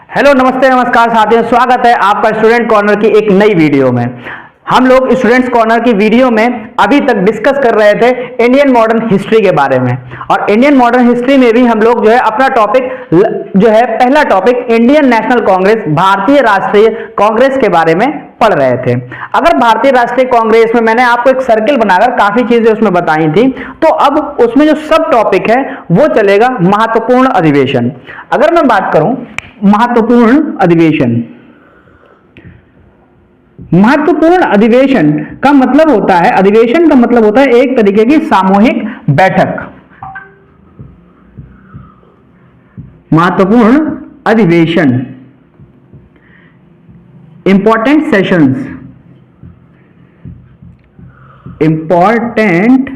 Hello नमस्ते नमस्कार साथियों, स्वागत है आपका स्टूडेंट कॉर्नर की एक नई वीडियो में। हम लोग स्टूडेंट्स कॉर्नर की वीडियो में अभी तक डिस्कस कर रहे थे इंडियन मॉडर्न हिस्ट्री के बारे में, और इंडियन मॉडर्न हिस्ट्री में भी हम लोग जो है अपना टॉपिक जो है पहला टॉपिक इंडियन नेशनल कांग्रेस, भारतीय राष्ट्रीय कांग्रेस के बारे में पढ़ रहे थे। अगर भारतीय राष्ट्रीय कांग्रेस में मैंने आपको एक सर्किल बनाकर काफी चीजें उसमें बताई थी, तो अब उसमें जो सब टॉपिक है वो चलेगा महत्वपूर्ण अधिवेशन। अगर मैं बात करूं महत्वपूर्ण अधिवेशन, महत्वपूर्ण अधिवेशन का मतलब होता है, अधिवेशन का मतलब होता है एक तरीके की सामूहिक बैठक। महत्वपूर्ण अधिवेशन, इंपॉर्टेंट सेशंस, इंपॉर्टेंट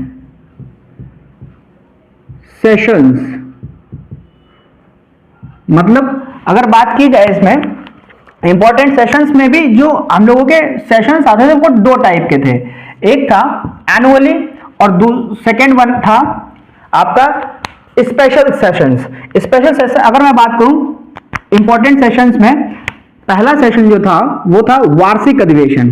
सेशंस मतलब अगर बात की जाए इसमें इंपॉर्टेंट सेशंस में भी जो हम लोगों के सेशंस आते थे वो दो टाइप के थे। एक था एनुअली और सेकेंड वन था आपका स्पेशल सेशंस। स्पेशल सेशन अगर मैं बात करूं इंपॉर्टेंट सेशंस में, पहला सेशन जो था वो था वार्षिक अधिवेशन।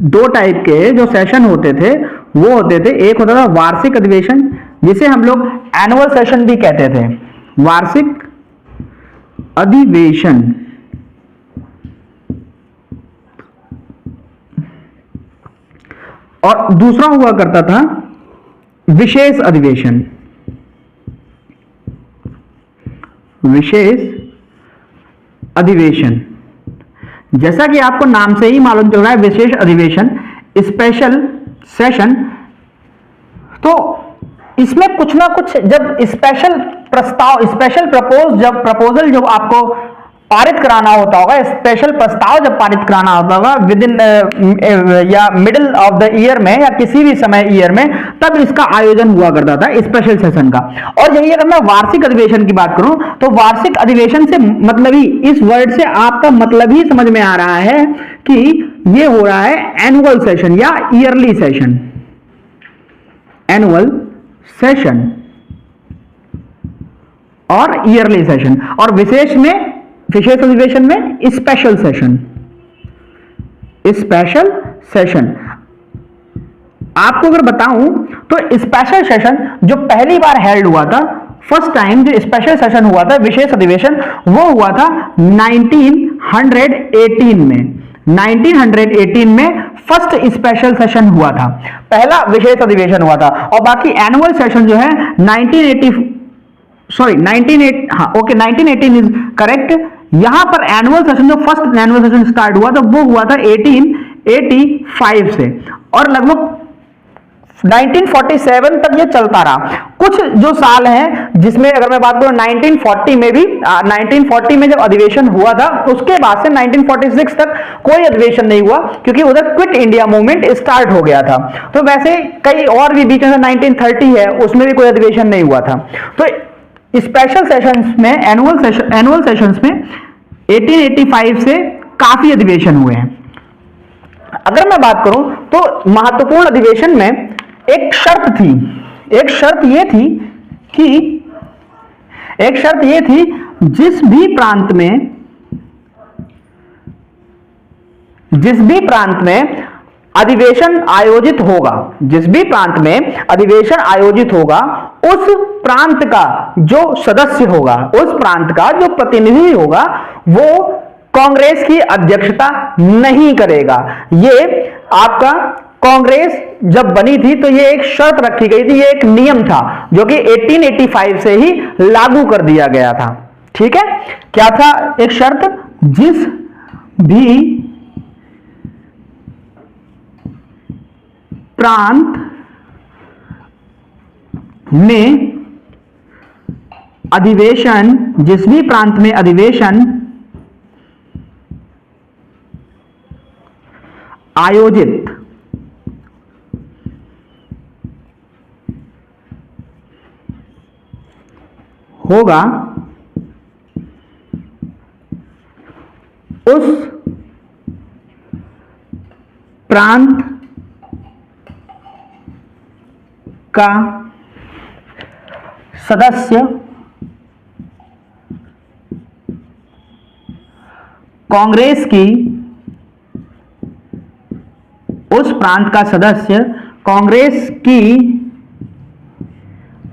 दो टाइप के जो सेशन होते थे वो होते थे, एक होता था वार्षिक अधिवेशन जिसे हम लोग एनुअल सेशन भी कहते थे, वार्षिक अधिवेशन। और दूसरा हुआ करता था विशेष अधिवेशन। विशेष अधिवेशन जैसा कि आपको नाम से ही मालूम चल रहा है, विशेष अधिवेशन, स्पेशल सेशन। तो इसमें कुछ ना कुछ जब स्पेशल प्रस्ताव, स्पेशल प्रपोजल जब आपको पारित कराना होता होगा, स्पेशल प्रस्ताव जब पारित कराना होता होगा विद इन या मिडिल ऑफ द ईयर में या किसी भी समय ईयर में, तब इसका आयोजन हुआ करता था स्पेशल सेशन का। और यही अगर मैं वार्षिक अधिवेशन की बात करूं तो वार्षिक अधिवेशन से मतलब ही, इस वर्ड से आपका मतलब ही समझ में आ रहा है कि ये हो रहा है एनुअल सेशन या ईयरली सेशन। एनुअल सेशन और ईयरली सेशन, और विशेष अधिवेशन में स्पेशल सेशन। स्पेशल सेशन आपको अगर बताऊं तो स्पेशल सेशन जो पहली बार हेल्ड हुआ था, फर्स्ट टाइम जो स्पेशल सेशन हुआ था, विशेष अधिवेशन, वो हुआ था 1918 में। 1918 में फर्स्ट स्पेशल सेशन हुआ था, पहला विशेष अधिवेशन हुआ था। और बाकी एनुअल सेशन जो है 1918 इज करेक्ट। यहां पर एनुअल सेशन जो फर्स्ट एनुअल सेशन स्टार्ट हुआ था वो हुआ था 1885 से, और लगभग 1947 तक ये चलता रहा। कुछ जो साल हैं जिसमें अगर मैं बात करूं 1940 में भी, 1940 में जब अधिवेशन हुआ था उसके बाद से 1946 तक कोई अधिवेशन नहीं हुआ, क्योंकि उधर क्विट इंडिया मूवमेंट स्टार्ट हो गया था। तो वैसे कई और भी बीच में 1930 है, उसमें भी कोई अधिवेशन नहीं हुआ था। तो स्पेशल सेशंस में, एनुअल सेशंस में 1885 से काफी अधिवेशन हुए हैं। अगर मैं बात करूं तो महत्वपूर्ण अधिवेशन में एक शर्त थी, एक शर्त यह थी जिस भी प्रांत में अधिवेशन आयोजित होगा, जिस भी प्रांत में अधिवेशन आयोजित होगा, उस प्रांत का जो सदस्य होगा, उस प्रांत का जो प्रतिनिधि होगा, वो कांग्रेस की अध्यक्षता नहीं करेगा। ये आपका कांग्रेस जब बनी थी तो ये एक शर्त रखी गई थी, ये एक नियम था जो कि 1885 से ही लागू कर दिया गया था। ठीक है, क्या था एक शर्त? जिस भी प्रांत में अधिवेशन, जिस भी प्रांत में अधिवेशन आयोजित होगा, उस प्रांत का सदस्य कांग्रेस की उस प्रांत का सदस्य कांग्रेस की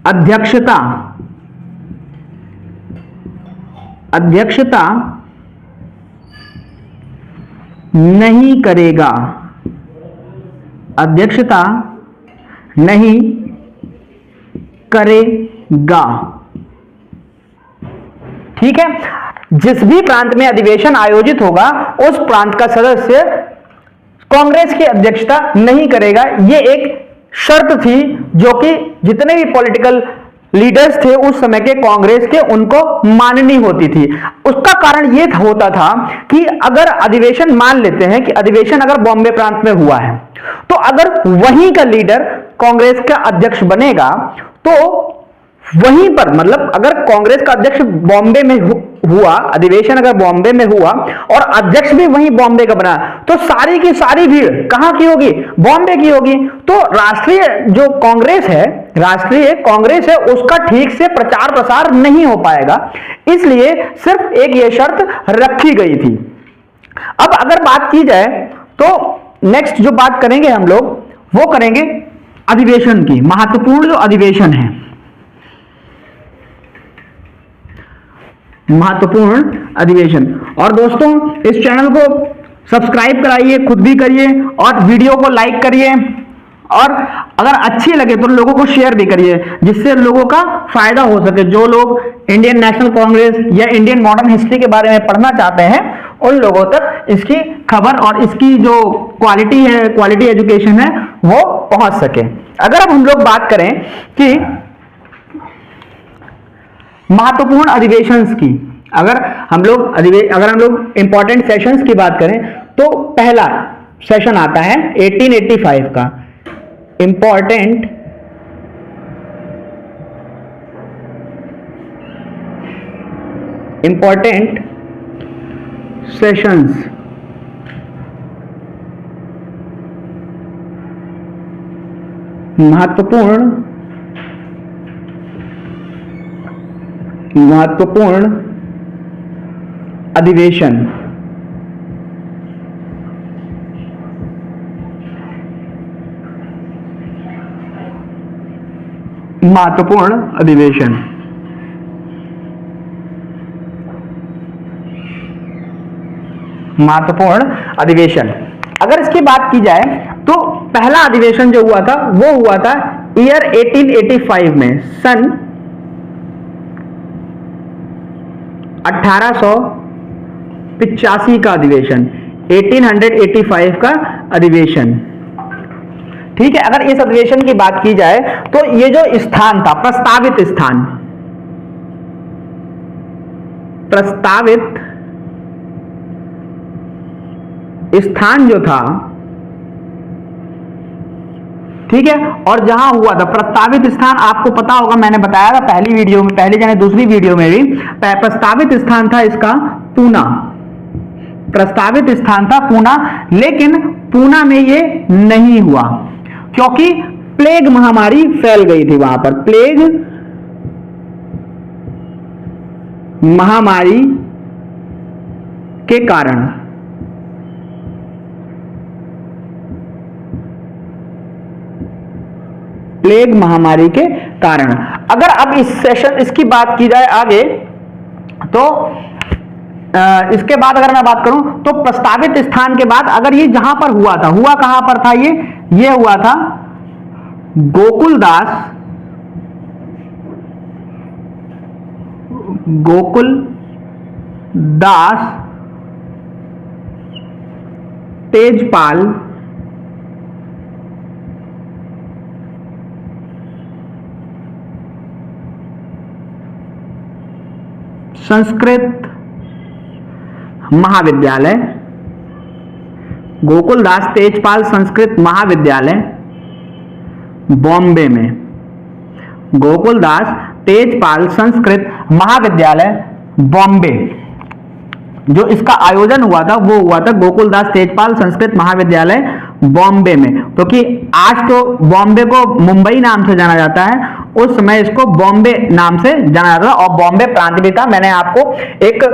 अध्यक्षता नहीं करेगा, अध्यक्षता नहीं करेगा। ठीक है, जिस भी प्रांत में अधिवेशन आयोजित होगा उस प्रांत का सदस्य कांग्रेस की अध्यक्षता नहीं करेगा। यह एक शर्त थी जो कि जितने भी पॉलिटिकल लीडर्स थे उस समय के कांग्रेस के, उनको माननी होती थी। उसका कारण यह होता था कि अगर अधिवेशन, मान लेते हैं कि अधिवेशन अगर बॉम्बे प्रांत में हुआ है, तो अगर वहीं का लीडर कांग्रेस का अध्यक्ष बनेगा तो वहीं पर, मतलब अगर कांग्रेस का अध्यक्ष बॉम्बे में हुआ, अधिवेशन अगर बॉम्बे में हुआ और अध्यक्ष भी वहीं बॉम्बे का बना, तो सारी की सारी भीड़ कहां की होगी? बॉम्बे की होगी। तो राष्ट्रीय जो कांग्रेस है, राष्ट्रीय कांग्रेस है, उसका ठीक से प्रचार प्रसार नहीं हो पाएगा। इसलिए सिर्फ एक ये शर्त रखी गई थी। अब अगर बात की जाए तो नेक्स्ट जो बात करेंगे हम लोग वो करेंगे अधिवेशन की, महत्वपूर्ण जो अधिवेशन है, महत्वपूर्ण अधिवेशन। और दोस्तों इस चैनल को सब्सक्राइब कराइए, खुद भी करिए और वीडियो को लाइक करिए, और अगर अच्छी लगे तो लोगों को शेयर भी करिए, जिससे लोगों का फायदा हो सके। जो लोग इंडियन नेशनल कांग्रेस या इंडियन मॉडर्न हिस्ट्री के बारे में पढ़ना चाहते हैं उन लोगों तक इसकी खबर और इसकी जो क्वालिटी है, क्वालिटी एजुकेशन है, वो पहुंच सके। अगर अब हम लोग बात करें कि महत्वपूर्ण अधिवेशंस की, अगर हम लोग इंपॉर्टेंट सेशंस की बात करें तो पहला सेशन आता है 1885 का, इंपॉर्टेंट सेशंस। महत्वपूर्ण अधिवेशन। महत्वपूर्ण अधिवेशन। महत्वपूर्ण अधिवेशन, अगर इसकी बात की जाए तो पहला अधिवेशन जो हुआ था वो हुआ था ईयर 1885 में, सन 1885 का अधिवेशन, 1885 का अधिवेशन। ठीक है, अगर इस अधिवेशन की बात की जाए तो ये जो स्थान था, प्रस्तावित स्थान जो था, ठीक है, और जहां हुआ था प्रस्तावित स्थान, आपको पता होगा मैंने बताया था पहली वीडियो में, पहली जाने दूसरी वीडियो में भी, प्रस्तावित स्थान था इसका पूना। प्रस्तावित स्थान था पूना, लेकिन पूना में ये नहीं हुआ क्योंकि प्लेग महामारी फैल गई थी वहां पर। प्लेग महामारी के कारण, प्लेग महामारी के कारण। अगर अब इसकी बात की जाए आगे तो इसके बाद अगर मैं बात करूं तो प्रस्तावित स्थान के बाद अगर ये जहां पर हुआ था, हुआ कहां पर था? ये हुआ था गोकुलदास तेजपाल संस्कृत महाविद्यालय, गोकुलदास तेजपाल संस्कृत महाविद्यालय बॉम्बे में। गोकुलदास तेजपाल संस्कृत महाविद्यालय बॉम्बे, जो इसका आयोजन हुआ था वो हुआ था गोकुलदास तेजपाल संस्कृत महाविद्यालय बॉम्बे में। क्योंकि आज तो बॉम्बे को मुंबई नाम से जाना जाता है, उस समय इसको बॉम्बे नाम से जाना जाता था और बॉम्बे प्रांत भी था। मैंने आपको एक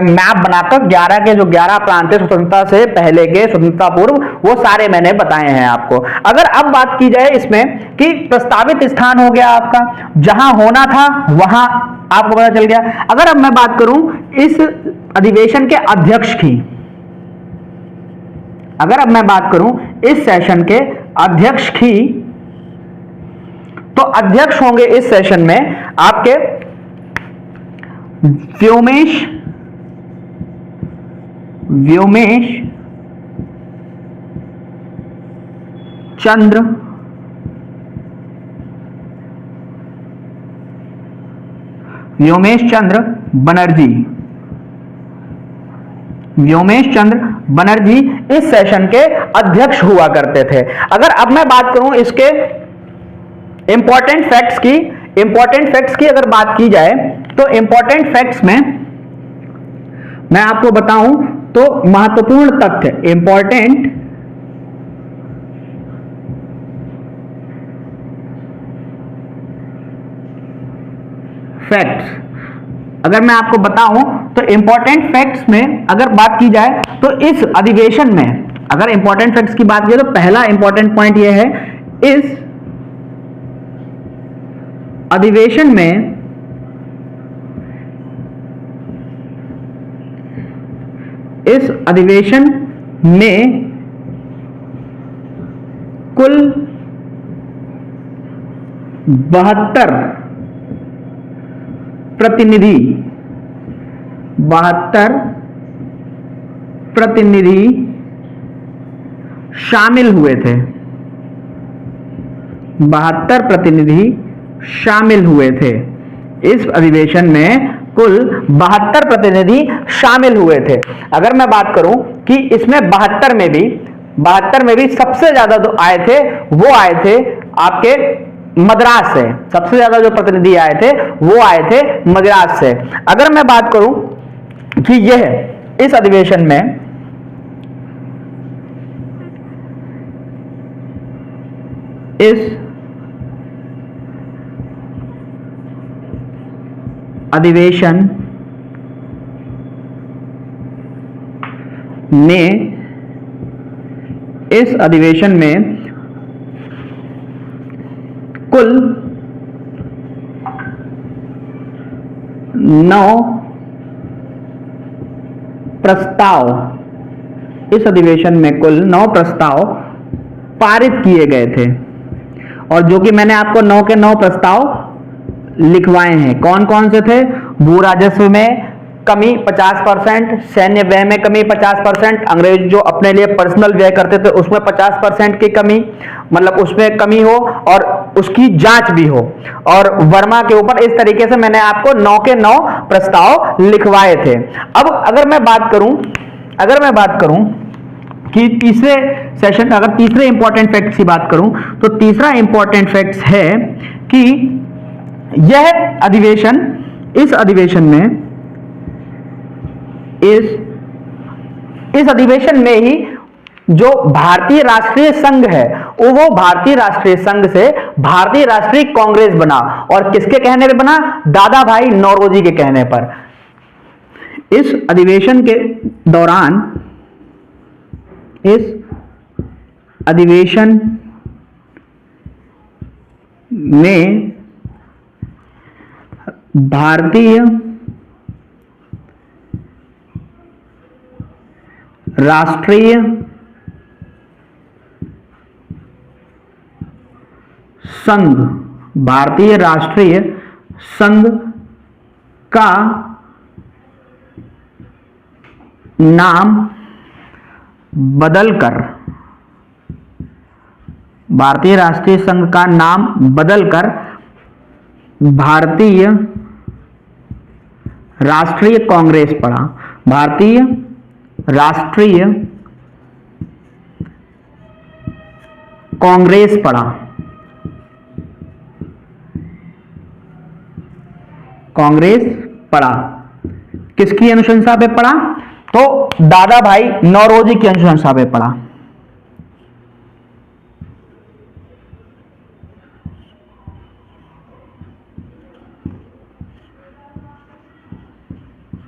मैप बनाकर 11 के जो 11 प्रांत है स्वतंत्रता से पहले के, स्वतंत्रता पूर्व, वो सारे मैंने बताए हैं आपको। अगर अब बात की जाए इसमें कि प्रस्तावित स्थान हो गया आपका, जहां होना था वहां आपको पता चल गया। अगर अब मैं बात करूं इस अधिवेशन के अध्यक्ष की, अगर अब मैं बात करूं इस सेशन के अध्यक्ष की, तो अध्यक्ष होंगे इस सेशन में आपके व्योमेश चंद्र बनर्जी। व्योमेश चंद्र बनर्जी इस सेशन के अध्यक्ष हुआ करते थे। अगर अब मैं बात करूं इसके इंपॉर्टेंट फैक्ट्स की अगर बात की जाए, तो इंपॉर्टेंट फैक्ट्स में मैं आपको बताऊं तो महत्वपूर्ण तथ्य, इंपॉर्टेंट फैक्ट्स, अगर मैं आपको बताऊं तो इंपॉर्टेंट फैक्ट्स में अगर बात की जाए तो इस अधिवेशन में, अगर इंपॉर्टेंट फैक्ट्स की बात की तो पहला इंपॉर्टेंट पॉइंट यह है, इस अधिवेशन में कुल 72 प्रतिनिधि शामिल हुए थे। 72 प्रतिनिधि शामिल हुए थे इस अधिवेशन में, कुल 72 प्रतिनिधि शामिल हुए थे। अगर मैं बात करूं कि इसमें 72 में भी सबसे ज्यादा जो आए थे वो आए थे आपके मद्रास से। सबसे ज्यादा जो प्रतिनिधि आए थे वो आए थे मद्रास से। अगर मैं बात करूं कि यह इस अधिवेशन में इस अधिवेशन में कुल 9 प्रस्ताव, इस अधिवेशन में कुल 9 प्रस्ताव पारित किए गए थे, और जो कि मैंने आपको 9 के 9 प्रस्ताव लिखवाए हैं। कौन कौन से थे? भू राजस्व में कमी 50%, सैन्य व्यय में कमी 50%, अंग्रेज जो अपने लिए पर्सनल व्यय करते थे उसमें 50% की कमी, मतलब उसमें कमी हो और उसकी जांच भी हो, और वर्मा के ऊपर। इस तरीके से मैंने आपको 9 के 9 प्रस्ताव लिखवाए थे। अब अगर मैं बात करूं कि तीसरे सेशन, अगर तीसरे इंपॉर्टेंट फैक्ट्स की बात करूं तो तीसरा इंपॉर्टेंट फैक्ट्स है कि यह अधिवेशन, इस अधिवेशन में ही जो भारतीय राष्ट्रीय संघ है वो भारतीय राष्ट्रीय संघ से भारतीय राष्ट्रीय कांग्रेस बना। और किसके कहने पर बना? दादा भाई नौरोजी के कहने पर। इस अधिवेशन के दौरान, इस अधिवेशन में भारतीय राष्ट्रीय संघ, भारतीय राष्ट्रीय संघ का नाम बदलकर, भारतीय राष्ट्रीय संघ का नाम बदलकर भारतीय राष्ट्रीय कांग्रेस पड़ा। भारतीय राष्ट्रीय कांग्रेस पड़ा। कांग्रेस पड़ा किसकी अनुशंसा पे पड़ा? तो दादा भाई नौरोजी की अनुशंसा पे पड़ा।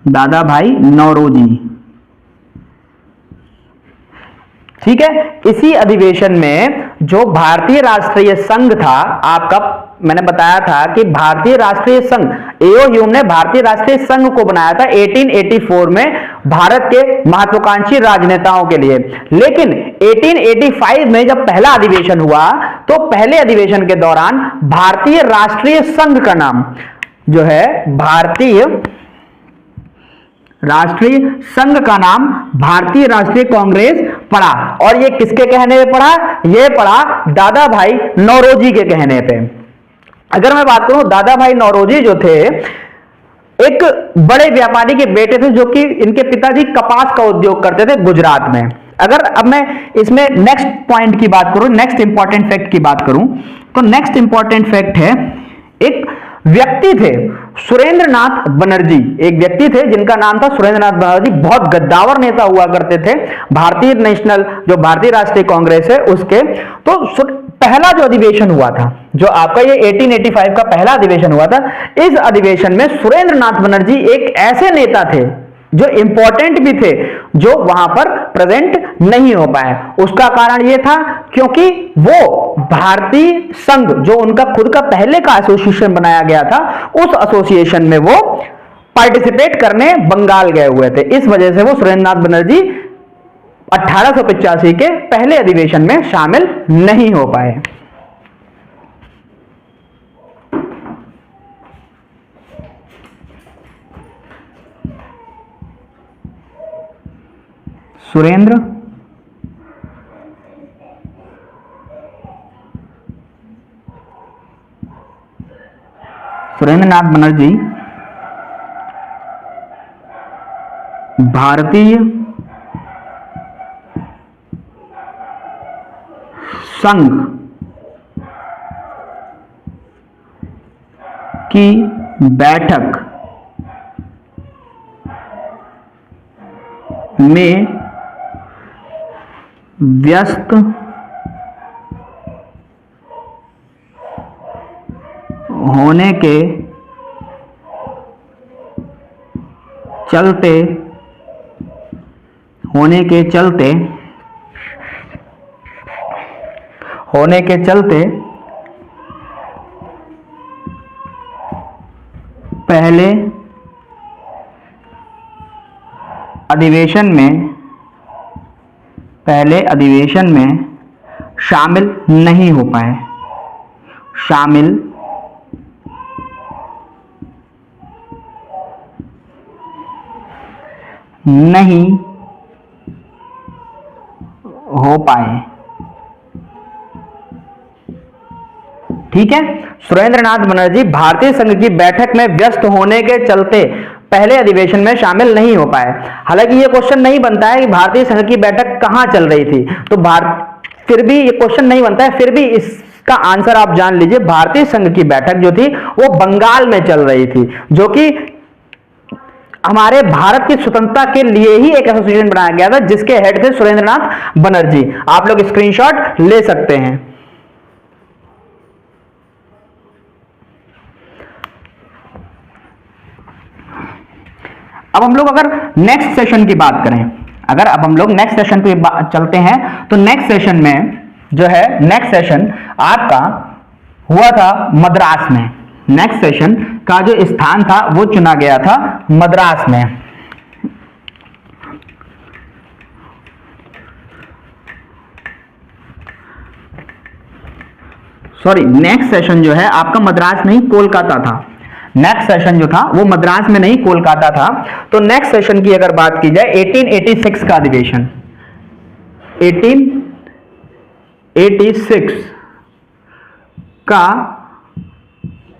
दादा भाई नौरोजी। ठीक है, इसी अधिवेशन में जो भारतीय राष्ट्रीय संघ था, आपका मैंने बताया था कि भारतीय राष्ट्रीय संघ, एओ ह्यूम ने भारतीय राष्ट्रीय संघ को बनाया था 1884 में भारत के महत्वाकांक्षी राजनेताओं के लिए। लेकिन 1885 में जब पहला अधिवेशन हुआ तो पहले अधिवेशन के दौरान भारतीय राष्ट्रीय संघ का नाम जो है भारतीय राष्ट्रीय संघ का नाम भारतीय राष्ट्रीय कांग्रेस पड़ा। और ये किसके कहने पे पड़ा? ये पड़ा दादा भाई नौरोजी के कहने पे। अगर मैं बात करूं, दादा भाई नौरोजी जो थे एक बड़े व्यापारी के बेटे थे, जो कि इनके पिताजी कपास का उद्योग करते थे गुजरात में। अगर अब मैं इसमें नेक्स्ट पॉइंट की बात करूं, नेक्स्ट इंपॉर्टेंट फैक्ट की बात करूं, तो नेक्स्ट इंपॉर्टेंट फैक्ट है, एक व्यक्ति थे सुरेंद्रनाथ बनर्जी, एक व्यक्ति थे जिनका नाम था सुरेंद्रनाथ बनर्जी। बहुत गद्दावर नेता हुआ करते थे भारतीय नेशनल, जो भारतीय राष्ट्रीय कांग्रेस है उसके। तो पहला जो अधिवेशन हुआ था, जो आपका ये 1885 का पहला अधिवेशन हुआ था, इस अधिवेशन में सुरेंद्रनाथ बनर्जी एक ऐसे नेता थे जो इंपॉर्टेंट भी थे, जो वहां पर प्रेजेंट नहीं हो पाए। उसका कारण यह था क्योंकि वो भारतीय संघ, जो उनका खुद का पहले का एसोसिएशन बनाया गया था, उस एसोसिएशन में वो पार्टिसिपेट करने बंगाल गए हुए थे। इस वजह से वो सुरेंद्रनाथ बनर्जी 1885 के पहले अधिवेशन में शामिल नहीं हो पाए। सुरेंद्रनाथ बनर्जी भारतीय संघ की बैठक में व्यस्त होने के चलते पहले अधिवेशन में शामिल नहीं हो पाए। शामिल नहीं हो पाए। ठीक है, सुरेंद्रनाथ बनर्जी भारतीय संघ की बैठक में व्यस्त होने के चलते पहले अधिवेशन में शामिल नहीं हो पाए। हालांकि यह क्वेश्चन नहीं बनता है कि भारतीय संघ की बैठक कहां चल रही थी, तो फिर भी ये क्वेश्चन नहीं बनता है, फिर भी इसका आंसर आप जान लीजिए। भारतीय संघ की बैठक जो थी वो बंगाल में चल रही थी, जो कि हमारे भारत की स्वतंत्रता के लिए ही एक एसोसिएशन बनाया गया था, जिसके हेड थे सुरेंद्रनाथ बनर्जी। आप लोग स्क्रीनशॉट ले सकते हैं। अब हम लोग अगर नेक्स्ट सेशन की बात करें, अब हम लोग नेक्स्ट सेशन पे चलते हैं, तो नेक्स्ट सेशन में जो है, नेक्स्ट सेशन आपका हुआ था मद्रास में। नेक्स्ट सेशन का जो स्थान था वो चुना गया था मद्रास में। सॉरी, नेक्स्ट सेशन जो है आपका मद्रास नहीं कोलकाता था। नेक्स्ट सेशन जो था वो मद्रास में नहीं कोलकाता था। तो नेक्स्ट सेशन की अगर बात की जाए, 1886 का अधिवेशन, 1886 का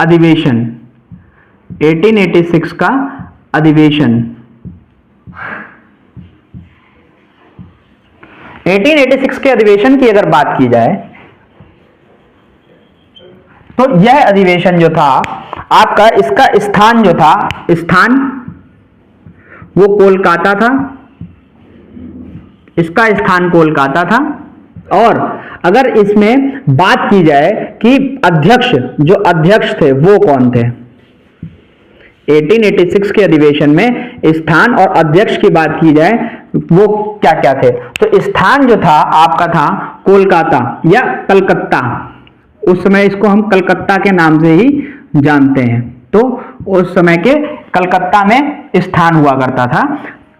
अधिवेशन, 1886 का अधिवेशन, 1886 के अधिवेशन की अगर बात की जाए, तो यह अधिवेशन जो था आपका, इसका स्थान जो था, स्थान वो कोलकाता था, इसका स्थान कोलकाता था। और अगर इसमें बात की जाए कि अध्यक्ष, जो अध्यक्ष थे वो कौन थे, 1886 के अधिवेशन में स्थान और अध्यक्ष की बात की जाए वो क्या क्या थे। तो स्थान जो था आपका था कोलकाता या कलकत्ता, उस समय इसको हम कलकत्ता के नाम से ही जानते हैं। तो उस समय के कलकत्ता में स्थान हुआ करता था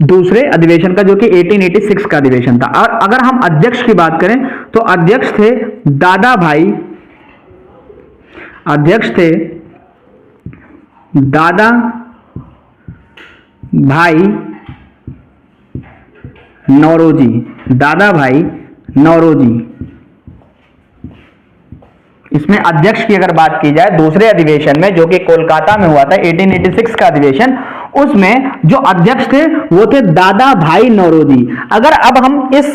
दूसरे अधिवेशन का, जो कि 1886 का अधिवेशन था। और अगर हम अध्यक्ष की बात करें तो अध्यक्ष थे दादा भाई नौरोजी। इसमें अध्यक्ष की अगर बात की जाए दूसरे अधिवेशन में, जो कि कोलकाता में हुआ था 1886 का अधिवेशन, उसमें जो अध्यक्ष थे वो थे दादा भाई नौरोजी। अगर अब हम इस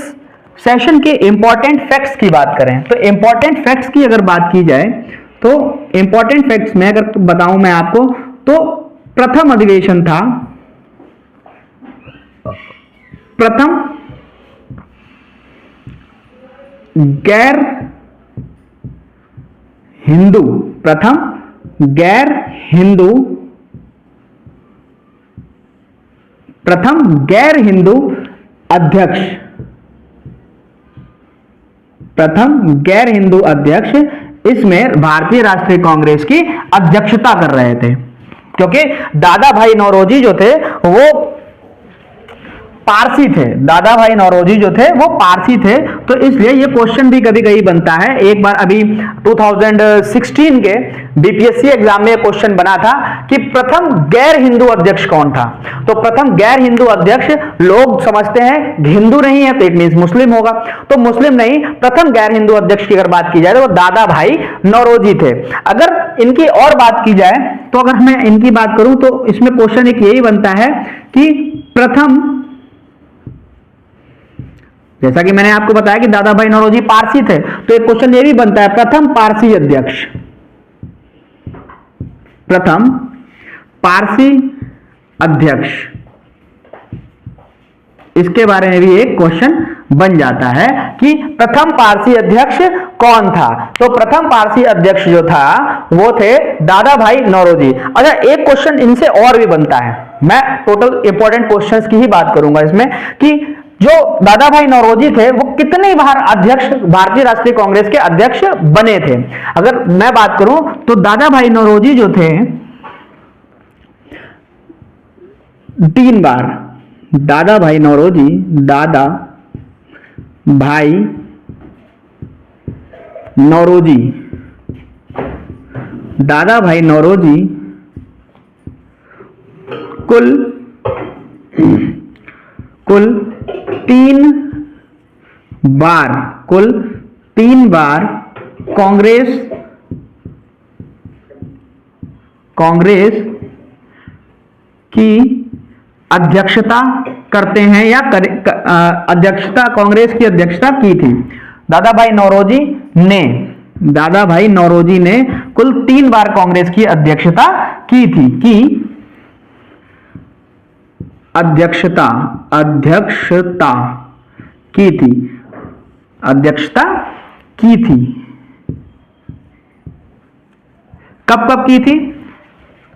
सेशन के इंपॉर्टेंट फैक्ट्स की बात करें तो इंपॉर्टेंट फैक्ट्स की अगर बात की जाए तो इंपॉर्टेंट फैक्ट्स में अगर बताऊं मैं आपको, तो प्रथम अधिवेशन था, प्रथम गैर हिंदू अध्यक्ष इसमें भारतीय राष्ट्रीय कांग्रेस की अध्यक्षता कर रहे थे, क्योंकि दादा भाई नौरोजी जो थे वो पारसी थे। दादा भाई नौरोजी जो थे वो पारसी थे, तो इसलिए ये क्वेश्चन भी कभी कभी बनता है। एक बार अभी 2016 के बीपीएससी एग्जाम में क्वेश्चन बना था कि प्रथम गैर हिंदू अध्यक्ष कौन था। तो प्रथम गैर हिंदू अध्यक्ष लोग समझते हैं हिंदू नहीं है तो इट मींस मुस्लिम होगा, तो मुस्लिम नहीं, प्रथम गैर हिंदू अध्यक्ष की अगर बात की जाए तो वो दादा भाई नौरोजी थे। अगर इनकी और बात की जाए तो अगर मैं इनकी बात करूं तो इसमें क्वेश्चन एक यही बनता है कि प्रथम, जैसा कि मैंने आपको बताया कि दादा भाई नौरोजी पारसी थे, तो एक क्वेश्चन ये भी बनता है प्रथम पारसी अध्यक्ष, इसके बारे में भी एक क्वेश्चन बन जाता है कि प्रथम पारसी अध्यक्ष कौन था। तो प्रथम पारसी अध्यक्ष जो था वो थे दादा भाई नौरोजी। अच्छा, एक क्वेश्चन इनसे और भी बनता है, मैं टोटल इंपॉर्टेंट क्वेश्चंस की ही बात करूंगा इसमें, कि जो दादा भाई नौरोजी थे वो कितनी बार अध्यक्ष, भारतीय राष्ट्रीय कांग्रेस के अध्यक्ष बने थे। अगर मैं बात करूं तो दादा भाई नौरोजी जो थे 3 बार, दादा भाई नौरोजी कुल 3 बार कांग्रेस की अध्यक्षता करते हैं या कांग्रेस की अध्यक्षता की थी। दादा भाई नौरोजी ने कुल 3 बार कांग्रेस की अध्यक्षता की थी, अध्यक्षता की थी। कब की थी?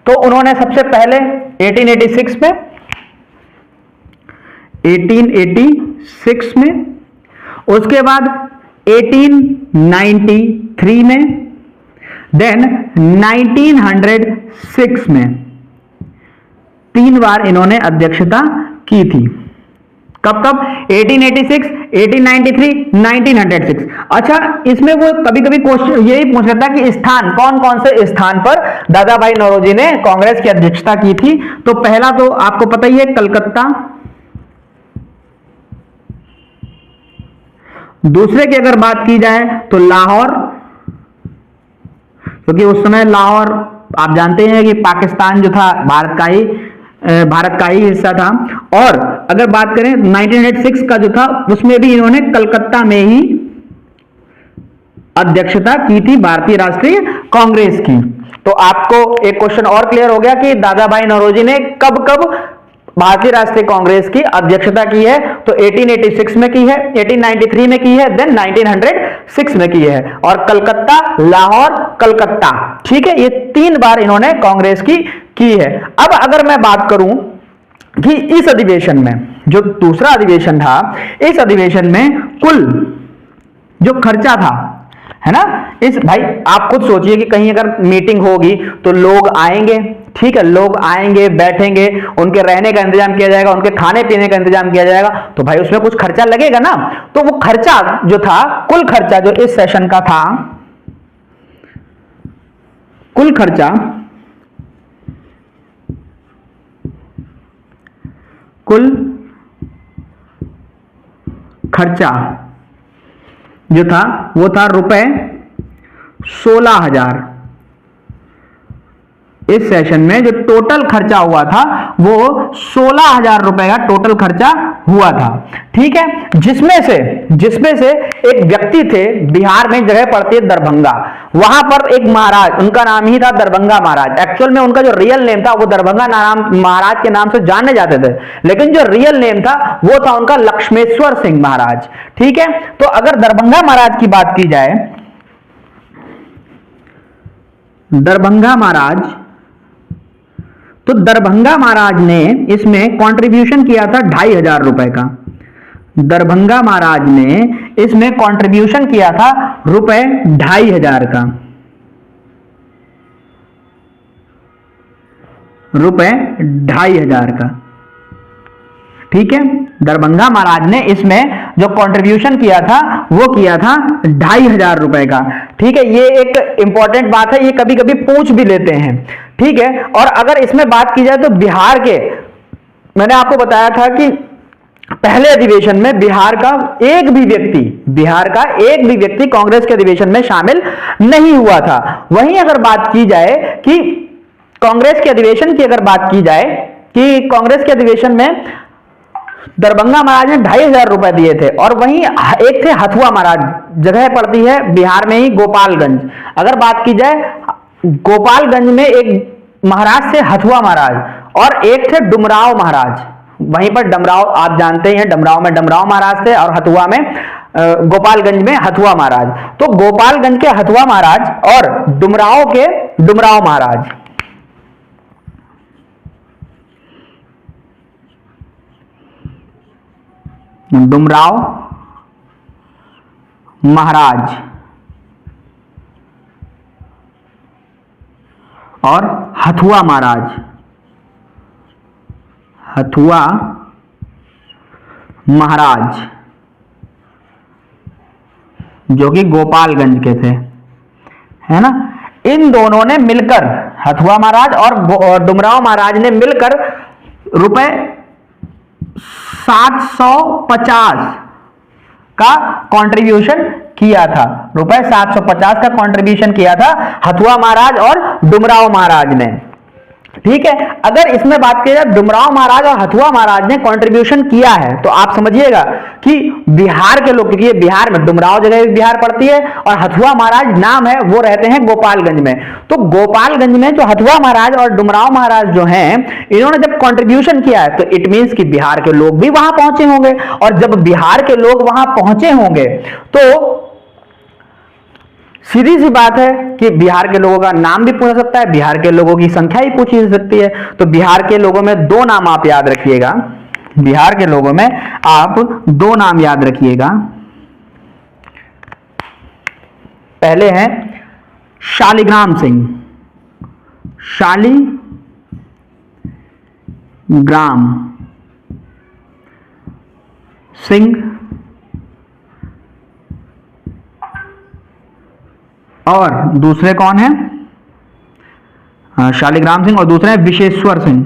तो उन्होंने सबसे पहले 1886 में, उसके बाद 1893 में, देन 1906 में 3 बार इन्होंने अध्यक्षता की थी। कब 1886, 1893, 1906। अच्छा, इसमें वो कभी कभी क्वेश्चन यही पूछ लेता है कि स्थान, कौन कौन से स्थान पर दादा भाई नौरोजी ने कांग्रेस की अध्यक्षता की थी। तो पहला तो आपको पता ही है कलकत्ता, दूसरे की अगर बात की जाए तो लाहौर, क्योंकि उस समय लाहौर आप जानते हैं कि पाकिस्तान जो था भारत का ही हिस्सा था। और अगर बात करें 1906 का जो था उसमें भी इन्होंने कलकत्ता में ही अध्यक्षता की थी भारतीय राष्ट्रीय कांग्रेस की। तो आपको एक क्वेश्चन और क्लियर हो गया कि दादा भाई नौरोजी ने कब भारतीय राष्ट्रीय कांग्रेस की अध्यक्षता की है, तो 1886 में की है, 1893 में की है, देन 1906 में की है, और कलकत्ता, लाहौर, कलकत्ता, ठीक है, ये 3 बार इन्होंने कांग्रेस की है। अब अगर मैं बात करूं कि इस अधिवेशन में, जो दूसरा अधिवेशन था, इस अधिवेशन में कुल जो खर्चा था, है ना, इस भाई आप खुद सोचिए कि कहीं अगर मीटिंग होगी तो लोग आएंगे, ठीक है, लोग आएंगे, बैठेंगे, उनके रहने का इंतजाम किया जाएगा, उनके खाने पीने का इंतजाम किया जाएगा, तो भाई उसमें कुछ खर्चा लगेगा ना। तो वो खर्चा जो था, कुल खर्चा जो इस सेशन का था, कुल खर्चा, कुल खर्चा जो था वो था रुपए 16,000। इस सेशन में जो टोटल खर्चा हुआ था वो 16,000 रुपए का टोटल खर्चा हुआ था, ठीक है। जिसमें से एक व्यक्ति थे, बिहार में जगह पड़ती है दरभंगा, वहां पर एक महाराज, उनका नाम ही था दरभंगा महाराज। एक्चुअल में उनका जो रियल नेम था वो दरभंगा नाम महाराज के नाम से जाने जाते थे, लेकिन जो रियल नेम था वो था उनका लक्ष्मेश्वर सिंह महाराज, ठीक है। तो अगर दरभंगा महाराज की बात की जाए, दरभंगा महाराज, तो दरभंगा महाराज ने इसमें कंट्रीब्यूशन किया था 2,500 रुपए का। दरभंगा महाराज ने इसमें कंट्रीब्यूशन किया था रुपए 2,500 का, रुपए 2,500 का, ठीक है। दरभंगा महाराज ने इसमें जो कंट्रीब्यूशन किया था वो किया था 2,500 रुपए का, ठीक है। ये एक इंपॉर्टेंट बात है, ये कभी कभी पूछ भी लेते हैं, ठीक है। और अगर इसमें बात की जाए तो बिहार के, मैंने आपको बताया था कि पहले अधिवेशन में बिहार का एक भी व्यक्ति कांग्रेस के अधिवेशन में शामिल नहीं हुआ था। वहीं अगर बात की जाए कि कांग्रेस के अधिवेशन की, अगर बात की जाए कि कांग्रेस के अधिवेशन में दरभंगा महाराज ने 2,500 रुपए दिए थे, और वहीं एक थे हथुआ महाराज, जगह पड़ती है बिहार में ही गोपालगंज। अगर बात की जाए गोपालगंज में एक महाराज थे हथुआ महाराज, और एक थे डुमराव महाराज, वहीं पर डमराव आप जानते हैं, डमराव में डमराव महाराज थे, और हथुआ में गोपालगंज में हथुआ महाराज। तो गोपालगंज के हथुआ महाराज और डुमराव के डुमराव महाराज, डुमराव महाराज और हथुआ महाराज, हथुआ महाराज जो कि गोपालगंज के थे, है ना, इन दोनों ने मिलकर, हथुआ महाराज और डुमराव महाराज ने मिलकर रुपए 750 का कंट्रीब्यूशन किया था, रुपए 750 का कंट्रीब्यूशन किया था हथुआ महाराज और डुमराव महाराज ने, ठीक है। अगर इसमें बात की जाए डुमराव महाराज और हथुआ महाराज ने कंट्रीब्यूशन किया है, तो आप समझिएगा कि बिहार के लोग, क्योंकि बिहार में डुमराव जगह भी बिहार पड़ती है और हथुआ महाराज नाम है, वो रहते हैं गोपालगंज में। तो गोपालगंज में जो हथुआ महाराज और डुमराव महाराज जो हैं, इन्होंने जब कंट्रीब्यूशन किया है, तो इट मींस कि बिहार के लोग भी वहां पहुंचे होंगे, और जब बिहार के लोग वहां पहुंचे होंगे तो सीधी सी बात है कि बिहार के लोगों का नाम भी पूछ सकता है, बिहार के लोगों की संख्या भी पूछी जा सकती है। तो बिहार के लोगों में 2 नाम आप याद रखिएगा, बिहार के लोगों में आप 2 नाम याद रखिएगा। पहले हैं शालिग्राम सिंह, शालिग्राम सिंह, और दूसरे कौन है, शालिग्राम सिंह, और दूसरे हैं विशेश्वर सिंह,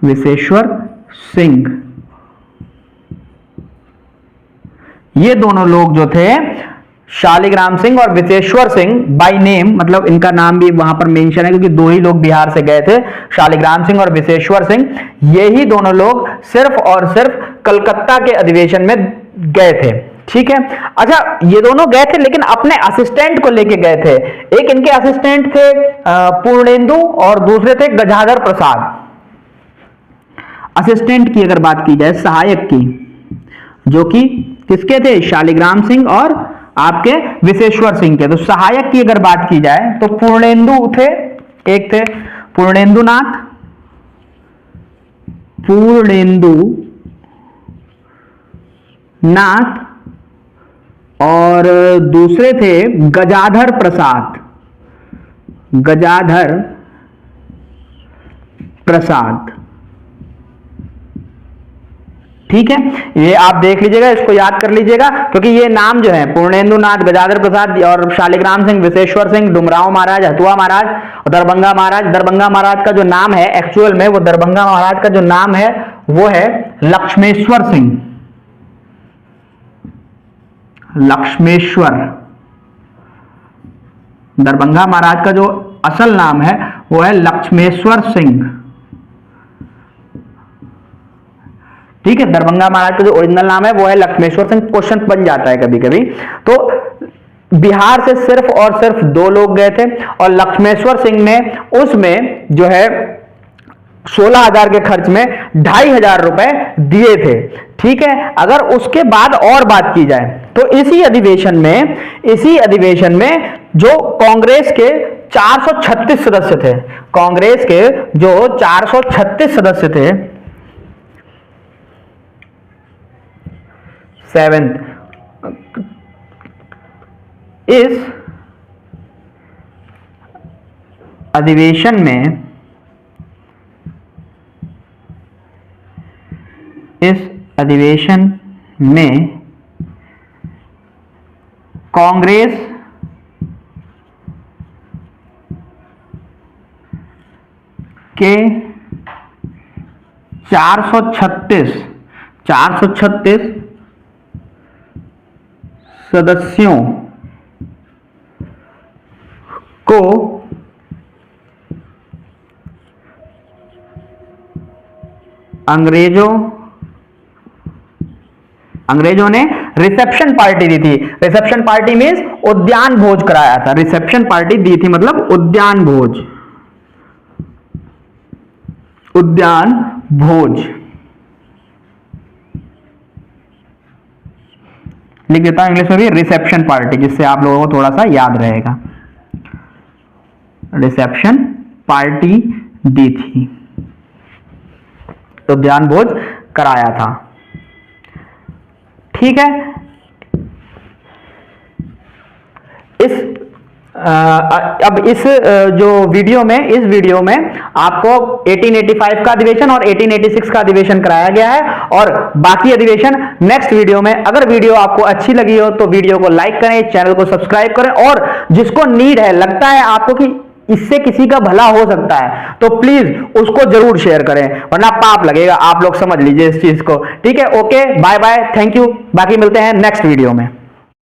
विशेश्वर सिंह, ये दोनों लोग जो थे शालिग्राम सिंह और विशेश्वर सिंह बाय नेम, मतलब इनका नाम भी वहां पर मेंशन है क्योंकि दो ही लोग बिहार से गए थे, शालिग्राम सिंह और विशेश्वर सिंह। ये ही दोनों लोग सिर्फ और सिर्फ कलकत्ता के अधिवेशन में गए थे। ठीक है, अच्छा ये दोनों गए थे लेकिन अपने असिस्टेंट को लेके गए थे। एक इनके असिस्टेंट थे पूर्णेंदु और दूसरे थे गजाधर प्रसाद। असिस्टेंट की अगर बात की जाए, सहायक की, जो कि किसके थे, शालिग्राम सिंह और आपके विशेश्वर सिंह के। तो सहायक की अगर बात की जाए तो पूर्णेंदु थे, एक थे पूर्णेंदु नाथ और दूसरे थे गजाधर प्रसाद। ठीक है, ये आप देख लीजिएगा, इसको याद कर लीजिएगा क्योंकि ये नाम जो है पूर्णेंदु नाथ, गजाधर प्रसाद और शालिग्राम सिंह, विशेश्वर सिंह, डुमराव महाराज, हथुआ महाराज और दरभंगा महाराज। दरभंगा महाराज का जो नाम है एक्चुअल में, वो दरभंगा महाराज का जो नाम है वो है लक्ष्मेश्वर सिंह। दरभंगा महाराज का जो असल नाम है वो है लक्ष्मेश्वर सिंह। ठीक है, दरभंगा महाराज का जो ओरिजिनल नाम है वो है लक्ष्मेश्वर सिंह। क्वेश्चन बन जाता है कभी कभी। तो बिहार से सिर्फ और सिर्फ दो लोग गए थे और लक्ष्मेश्वर सिंह ने उसमें जो है 16,000 के खर्च में 2,500 रुपए दिए थे। ठीक है, अगर उसके बाद और बात की जाए तो इसी अधिवेशन में जो कांग्रेस के 436 सदस्य थे, कांग्रेस के जो 436 सदस्य थे, 7th, इस अधिवेशन में कांग्रेस के 436 सदस्यों को अंग्रेजों ने रिसेप्शन पार्टी दी थी। रिसेप्शन पार्टी मींस उद्यान भोज कराया था। रिसेप्शन पार्टी दी थी मतलब उद्यान भोज। लिख देता हूं इंग्लिश में भी, रिसेप्शन पार्टी, जिससे आप लोगों को थोड़ा सा याद रहेगा। रिसेप्शन पार्टी दी थी, उद्यान भोज कराया था। ठीक है, अब इस वीडियो में आपको 1885 का अधिवेशन और 1886 का अधिवेशन कराया गया है और बाकी अधिवेशन नेक्स्ट वीडियो में। अगर वीडियो आपको अच्छी लगी हो तो वीडियो को लाइक करें, चैनल को सब्सक्राइब करें और जिसको नीड है, लगता है आपको कि इससे किसी का भला हो सकता है, तो प्लीज उसको जरूर शेयर करें, वरना पाप लगेगा। आप लोग समझ लीजिए इस चीज को। ठीक है, okay, bye bye, thank you. बाकी मिलते हैं नेक्स्ट वीडियो में।